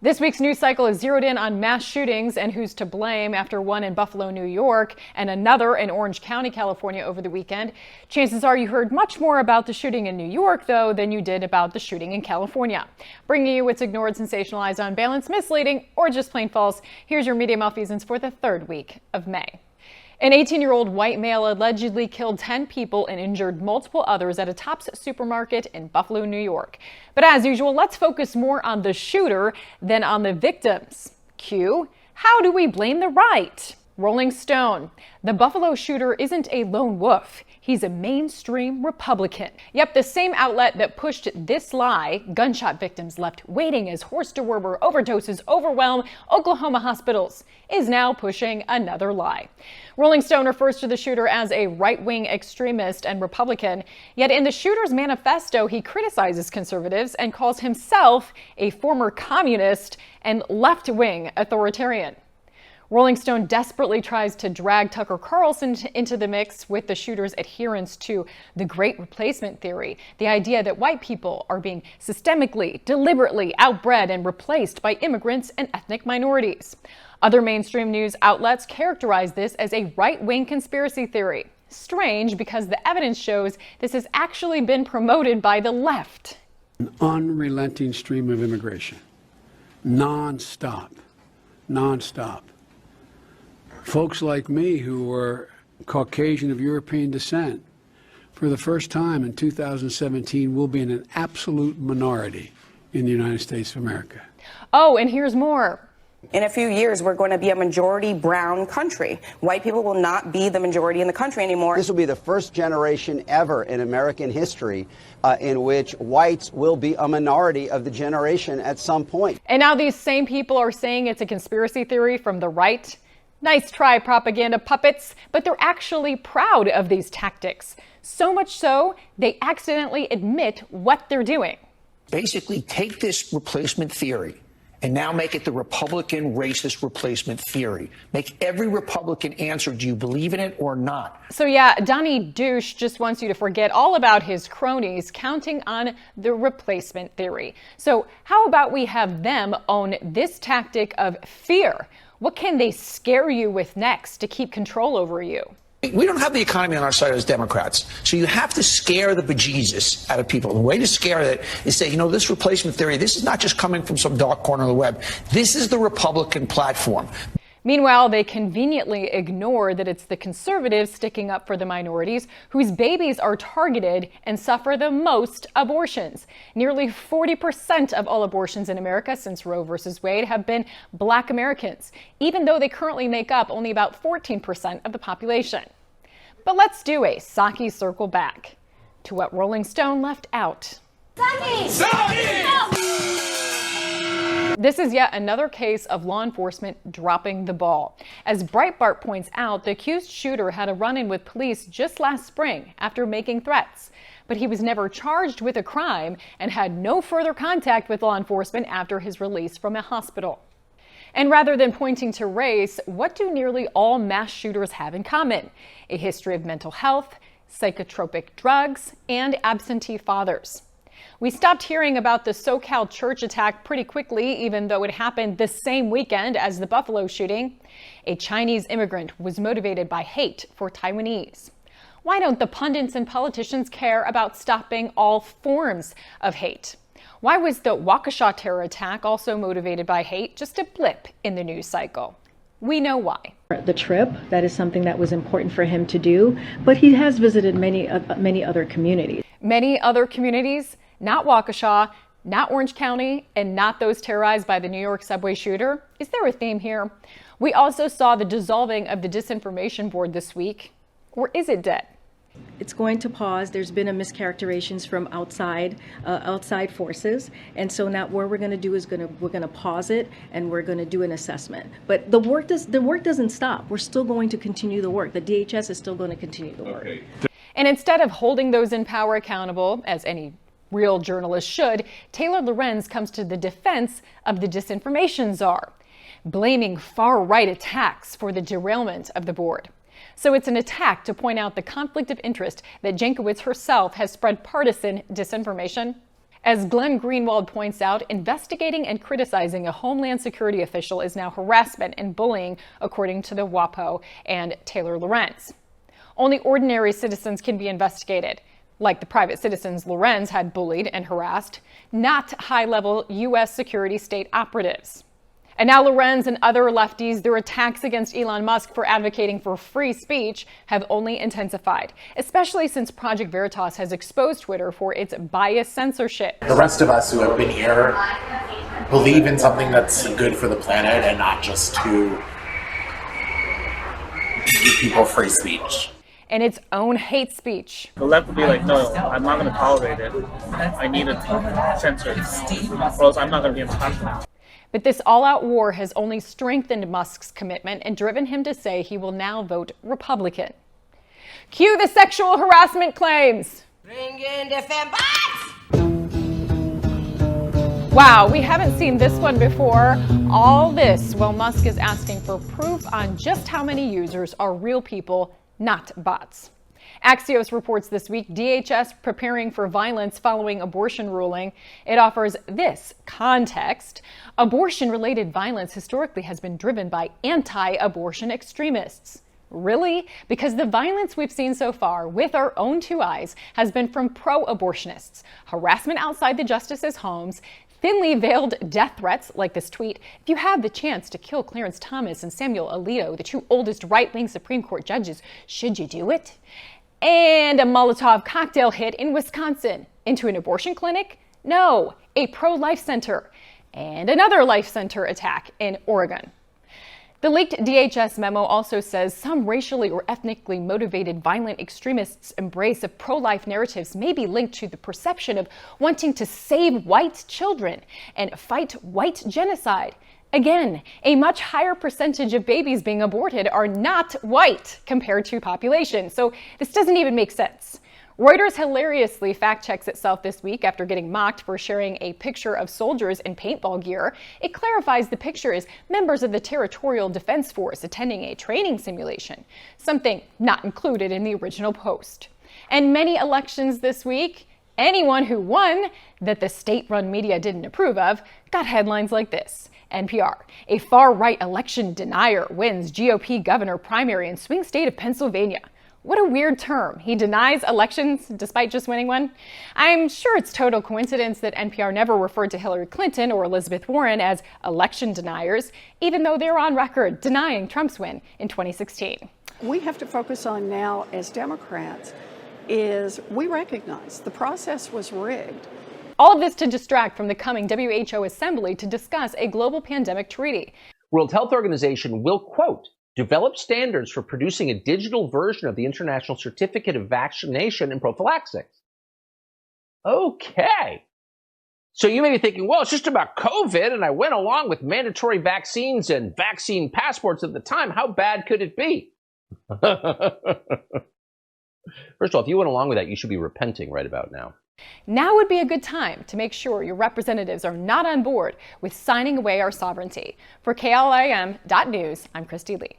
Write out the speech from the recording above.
This week's news cycle is zeroed in on mass shootings and who's to blame after one in Buffalo, New York, and another in Orange County, California over the weekend. Chances are you heard much more about the shooting in New York, though, than you did about the shooting in California. Bringing you what's ignored, sensationalized, unbalanced, misleading, or just plain false, here's your media malfeasance for the third week of May. An 18-year-old white male allegedly killed 10 people and injured multiple others at a Tops supermarket in Buffalo, New York. But as usual, let's focus more on the shooter than on the victims. Cue, how do we blame the right? Rolling Stone. The Buffalo shooter isn't a lone wolf. He's a mainstream Republican. Yep, the same outlet that pushed this lie, gunshot victims left waiting as horse dewormer overdoses overwhelm Oklahoma hospitals, is now pushing another lie. Rolling Stone refers to the shooter as a right-wing extremist and Republican, yet in the shooter's manifesto, he criticizes conservatives and calls himself a former communist and left-wing authoritarian. Rolling Stone desperately tries to drag Tucker Carlson into the mix with the shooter's adherence to the Great Replacement theory, the idea that white people are being systemically, deliberately outbred and replaced by immigrants and ethnic minorities. Other mainstream news outlets characterize this as a right-wing conspiracy theory. Strange, because the evidence shows this has actually been promoted by the left. An unrelenting stream of immigration. Non-stop. Non-stop. Folks like me who were Caucasian of European descent, for the first time in 2017, will be in an absolute minority in the United States of America. Oh, and here's more. In a few years, we're going to be a majority brown country. White people will not be the majority in the country anymore. This will be the first generation ever in American history in which whites will be a minority of the generation at some point. And now these same people are saying it's a conspiracy theory from the right. Nice try, propaganda puppets, but they're actually proud of these tactics. So much so, they accidentally admit what they're doing. Basically, take this replacement theory and now make it the Republican racist replacement theory. Make every Republican answer, do you believe in it or not? So yeah, Donnie Douche just wants you to forget all about his cronies counting on the replacement theory. So how about we have them own this tactic of fear? What can they scare you with next to keep control over you? We don't have the economy on our side as Democrats, so you have to scare the bejesus out of people. The way to scare that is say, this replacement theory, this is not just coming from some dark corner of the web. This is the Republican platform. Meanwhile, they conveniently ignore that it's the conservatives sticking up for the minorities whose babies are targeted and suffer the most abortions. Nearly 40% of all abortions in America since Roe versus Wade have been Black Americans, even though they currently make up only about 14% of the population. But let's do a Psaki circle back to what Rolling Stone left out. This is yet another case of law enforcement dropping the ball. As Breitbart points out, the accused shooter had a run-in with police just last spring after making threats. But he was never charged with a crime and had no further contact with law enforcement after his release from a hospital. And rather than pointing to race, what do nearly all mass shooters have in common? A history of mental health, psychotropic drugs, and absentee fathers. We stopped hearing about the SoCal church attack pretty quickly, even though it happened the same weekend as the Buffalo shooting. A Chinese immigrant was motivated by hate for Taiwanese. Why don't the pundits and politicians care about stopping all forms of hate? Why was the Waukesha terror attack also motivated by hate? Just a blip in the news cycle. We know why. The trip, that is something that was important for him to do, but he has visited many other communities. Many other communities? Not Waukesha, not Orange County, and not those terrorized by the New York subway shooter. Is there a theme here? We also saw the dissolving of the disinformation board this week. Or is it dead? It's going to pause. There's been a mischaracterizations from outside forces, and so now what we're going to do is we're going to pause it and we're going to do an assessment. But the work doesn't stop. We're still going to continue the work. The DHS is still going to continue the work. Okay. And instead of holding those in power accountable, as any real journalist should, Taylor Lorenz comes to the defense of the disinformation czar, blaming far-right attacks for the derailment of the board. So it's an attack to point out the conflict of interest that Jankowicz herself has spread partisan disinformation. As Glenn Greenwald points out, investigating and criticizing a Homeland Security official is now harassment and bullying, according to the WAPO and Taylor Lorenz. Only ordinary citizens can be investigated, like the private citizens Lorenz had bullied and harassed, not high-level U.S. security state operatives. And now Lorenz and other lefties, their attacks against Elon Musk for advocating for free speech have only intensified, especially since Project Veritas has exposed Twitter for its biased censorship. The rest of us who have been here believe in something that's good for the planet and not just to give people free speech. And its own hate speech. The left would be like, no, I'm not going to tolerate it. I need it censored, or else I'm not going to be on the platform. But this all-out war has only strengthened Musk's commitment and driven him to say he will now vote Republican. Cue the sexual harassment claims. Bring in the fembots! Wow, we haven't seen this one before. All this while Musk is asking for proof on just how many users are real people, not bots. Axios reports this week DHS preparing for violence following abortion ruling. It offers this context. Abortion-related violence historically has been driven by anti-abortion extremists. Really? Because the violence we've seen so far with our own two eyes has been from pro-abortionists, harassment outside the justices' homes, thinly veiled death threats like this tweet. If you have the chance to kill Clarence Thomas and Samuel Alito, the two oldest right-wing Supreme Court judges, should you do it? And a Molotov cocktail hit in Wisconsin. Into an abortion clinic? No, a pro-life center. And another life center attack in Oregon. The leaked DHS memo also says some racially or ethnically motivated violent extremists' embrace of pro-life narratives may be linked to the perception of wanting to save white children and fight white genocide. Again, a much higher percentage of babies being aborted are not white compared to population, so this doesn't even make sense. Reuters hilariously fact-checks itself this week after getting mocked for sharing a picture of soldiers in paintball gear. It clarifies the picture is members of the Territorial Defense Force attending a training simulation, something not included in the original post. And many elections this week, anyone who won that the state-run media didn't approve of got headlines like this. NPR, a far-right election denier wins GOP governor primary in swing state of Pennsylvania. What a weird term. He denies elections despite just winning one. I'm sure it's total coincidence that NPR never referred to Hillary Clinton or Elizabeth Warren as election deniers, even though they're on record denying Trump's win in 2016. We have to focus on now as Democrats is we recognize the process was rigged. All of this to distract from the coming WHO assembly to discuss a global pandemic treaty. World Health Organization will, quote, develop standards for producing a digital version of the International Certificate of Vaccination and Prophylaxis. Okay. So you may be thinking, well, it's just about COVID, and I went along with mandatory vaccines and vaccine passports at the time. How bad could it be? First of all, if you went along with that, you should be repenting right about now. Now would be a good time to make sure your representatives are not on board with signing away our sovereignty. For KLIM.News, I'm Christy Lee.